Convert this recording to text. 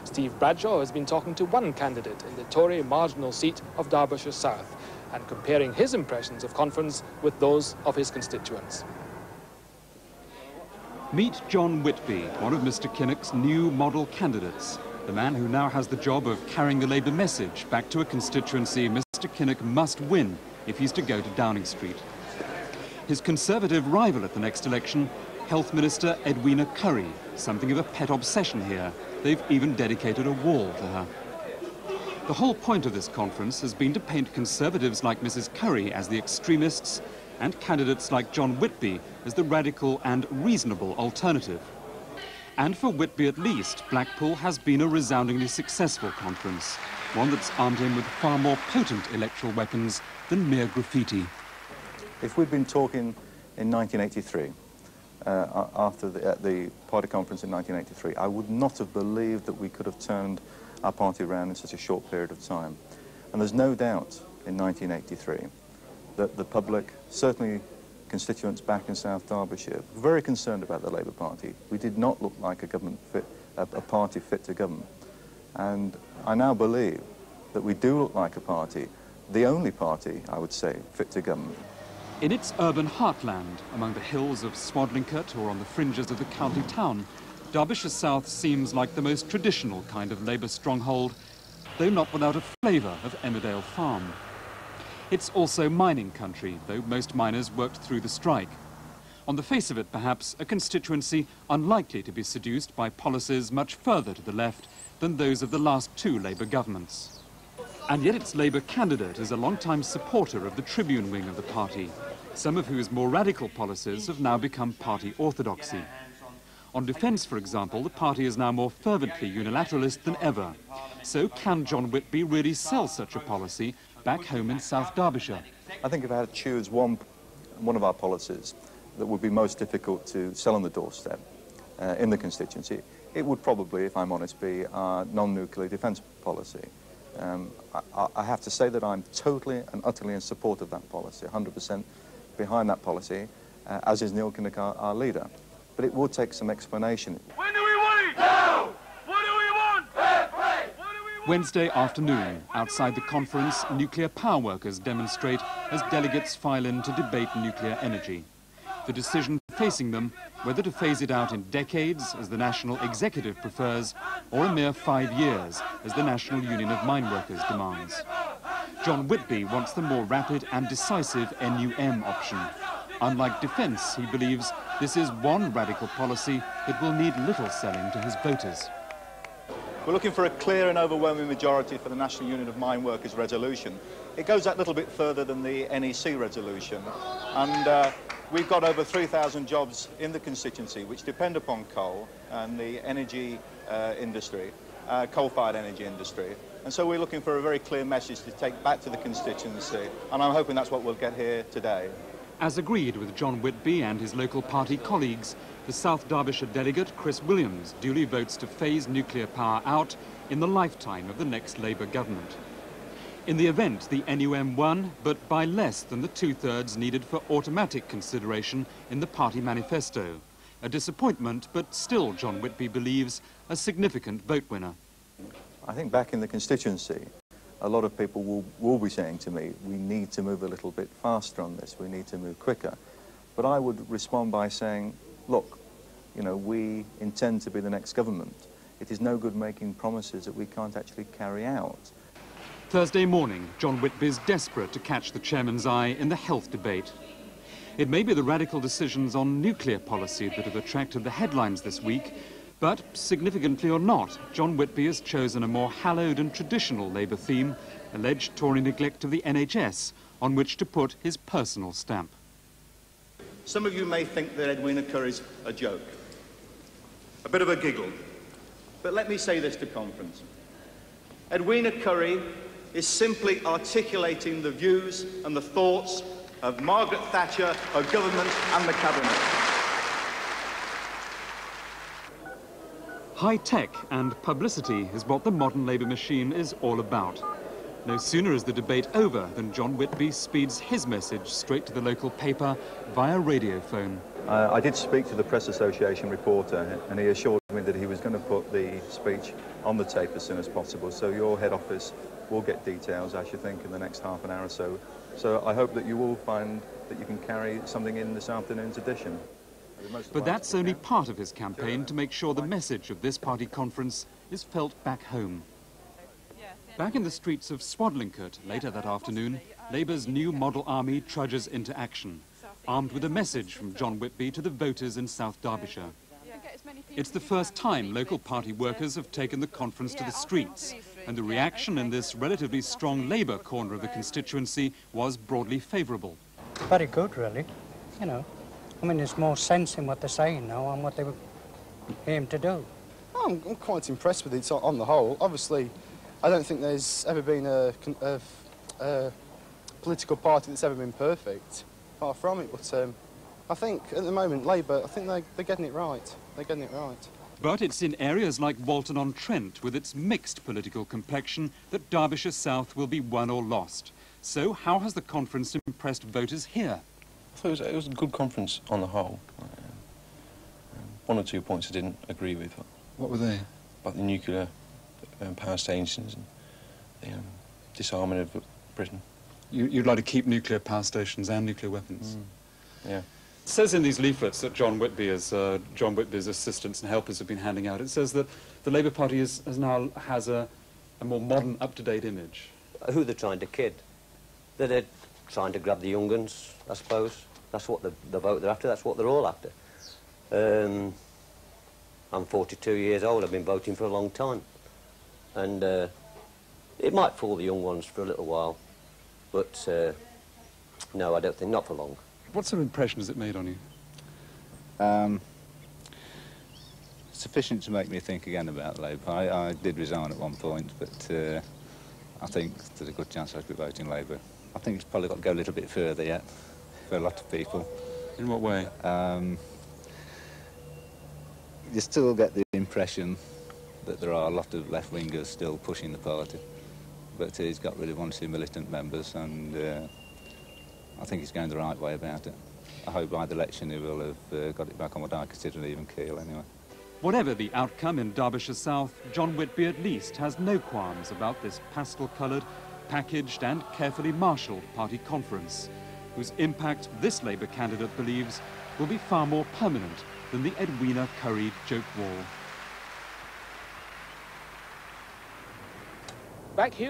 Steve Bradshaw has been talking to one candidate in the Tory marginal seat of Derbyshire South and comparing his impressions of conference with those of his constituents. Meet John Whitby, one of Mr Kinnock's new model candidates, the man who now has the job of carrying the Labour message back to a constituency Mr Kinnock must win if he's to go to Downing Street. His Conservative rival at the next election, Health Minister Edwina Currie, something of a pet obsession here. They've even dedicated a wall to her. The whole point of this conference has been to paint Conservatives like Mrs Currie as the extremists and candidates like John Whitby as the radical and reasonable alternative. And for Whitby at least, Blackpool has been a resoundingly successful conference, one that's armed him with far more potent electoral weapons than mere graffiti. If we'd been talking in 1983, after the party conference in 1983, I would not have believed that we could have turned our party around in such a short period of time. And there's no doubt in 1983 that the public, certainly constituents back in South Derbyshire, were very concerned about the Labour Party. We did not look like a party fit to govern. And I now believe that we do look like a party, the only party, I would say, fit to govern. In its urban heartland, among the hills of Swadlincote or on the fringes of the county town, Derbyshire South seems like the most traditional kind of Labour stronghold, though not without a flavour of Emmerdale Farm. It's also mining country, though most miners worked through the strike. On the face of it, perhaps, a constituency unlikely to be seduced by policies much further to the left than those of the last two Labour governments. And yet its Labour candidate is a long-time supporter of the Tribune wing of the party, some of whose more radical policies have now become party orthodoxy. On defence, for example, the party is now more fervently unilateralist than ever. So can John Whitby really sell such a policy back home in South Derbyshire? I think if I had to choose one of our policies that would be most difficult to sell on the doorstep in the constituency, it would probably, if I'm honest, be our non-nuclear defence policy. I have to say that I'm totally and utterly in support of that policy, 100% behind that policy, as is Neil Kinnock, our leader. But it would take some explanation. When do we want it? Now! What do we want? Fair play! What do we want? Wednesday afternoon, outside the conference, nuclear power workers demonstrate as delegates file in to debate nuclear energy. The decision facing them, whether to phase it out in decades, as the National Executive prefers, or a mere 5 years, as the National Union of Mine Workers demands. John Whitby wants the more rapid and decisive NUM option. Unlike defence, he believes this is one radical policy that will need little selling to his voters. We're looking for a clear and overwhelming majority for the National Union of Mine Workers resolution. It goes that little bit further than the NEC resolution, and we've got over 3,000 jobs in the constituency which depend upon coal and the energy industry, coal-fired energy industry. And so we're looking for a very clear message to take back to the constituency, and I'm hoping that's what we'll get here today. As agreed with John Whitby and his local party colleagues, the South Derbyshire delegate, Chris Williams, duly votes to phase nuclear power out in the lifetime of the next Labour government. In the event, the NUM won, but by less than the 2/3 needed for automatic consideration in the party manifesto. A disappointment, but still, John Whitby believes, a significant vote winner. I think back in the constituency, a lot of people will be saying to me, we need to move a little bit faster on this, we need to move quicker. But I would respond by saying, look, you know, we intend to be the next government. It is no good making promises that we can't actually carry out. Thursday morning, John Whitby's desperate to catch the chairman's eye in the health debate. It may be the radical decisions on nuclear policy that have attracted the headlines this week, but, significantly or not, John Whitby has chosen a more hallowed and traditional Labour theme, alleged Tory neglect of the NHS, on which to put his personal stamp. Some of you may think that Edwina Currie's a joke, a bit of a giggle. But let me say this to conference. Edwina Currie is simply articulating the views and the thoughts of Margaret Thatcher, her government and the cabinet. High tech and publicity is what the modern Labour machine is all about. No sooner is the debate over than John Whitby speeds his message straight to the local paper via radiophone. I did speak to the Press Association reporter, and he assured I mean, that he was going to put the speech on the tape as soon as possible, so your head office will get details, I should think, in the next half an hour or so. So I hope that you will find that you can carry something in this afternoon's edition. But that's only part of his campaign to make sure the message of this party conference is felt back home. Back in the streets of Swadlincote later that afternoon, Labour's new model army trudges into action, armed with a message from John Whitby to the voters in South Derbyshire. It's the first time local party workers have taken the conference to the streets, and the reaction in this relatively strong Labour corner of the constituency was broadly favourable. Very good, really, you know. I mean, there's more sense in what they're saying now and what they aim to do. I'm quite impressed with it on the whole. Obviously, I don't think there's ever been a political party that's ever been perfect, far from it, but I think at the moment, Labour, I think they're getting it right. They're getting it right. But it's in areas like Walton-on-Trent, with its mixed political complexion, that Derbyshire South will be won or lost. So how has the conference impressed voters here? I thought it was a good conference on the whole. One or two points I didn't agree with. What were they? About the nuclear power stations and the disarmament of Britain. You'd like to keep nuclear power stations and nuclear weapons? Yeah. It says in these leaflets that John Whitby's assistants and helpers have been handing out, it says that the Labour Party now has a more modern, up-to-date image. Who they're trying to kid? They're trying to grab the young uns, I suppose. That's what the vote they're after, that's what they're all after. I'm 42 years old, I've been voting for a long time. And it might fool the young ones for a little while, but no, I don't think, not for long. What sort of impression has it made on you? Sufficient to make me think again about Labour. I did resign at one point, but I think there's a good chance I'd be voting Labour. I think it's probably got to go a little bit further yet for a lot of people. In what way? You still get the impression that there are a lot of left-wingers still pushing the party, but he's got rid of 1 or 2 militant members, and I think he's going the right way about it. I hope by the election he will have got it back on what I consider an even keel anyway. Whatever the outcome in Derbyshire South, John Whitby at least has no qualms about this pastel-coloured, packaged and carefully marshalled party conference, whose impact this Labour candidate believes will be far more permanent than the Edwina curried joke wall. Back here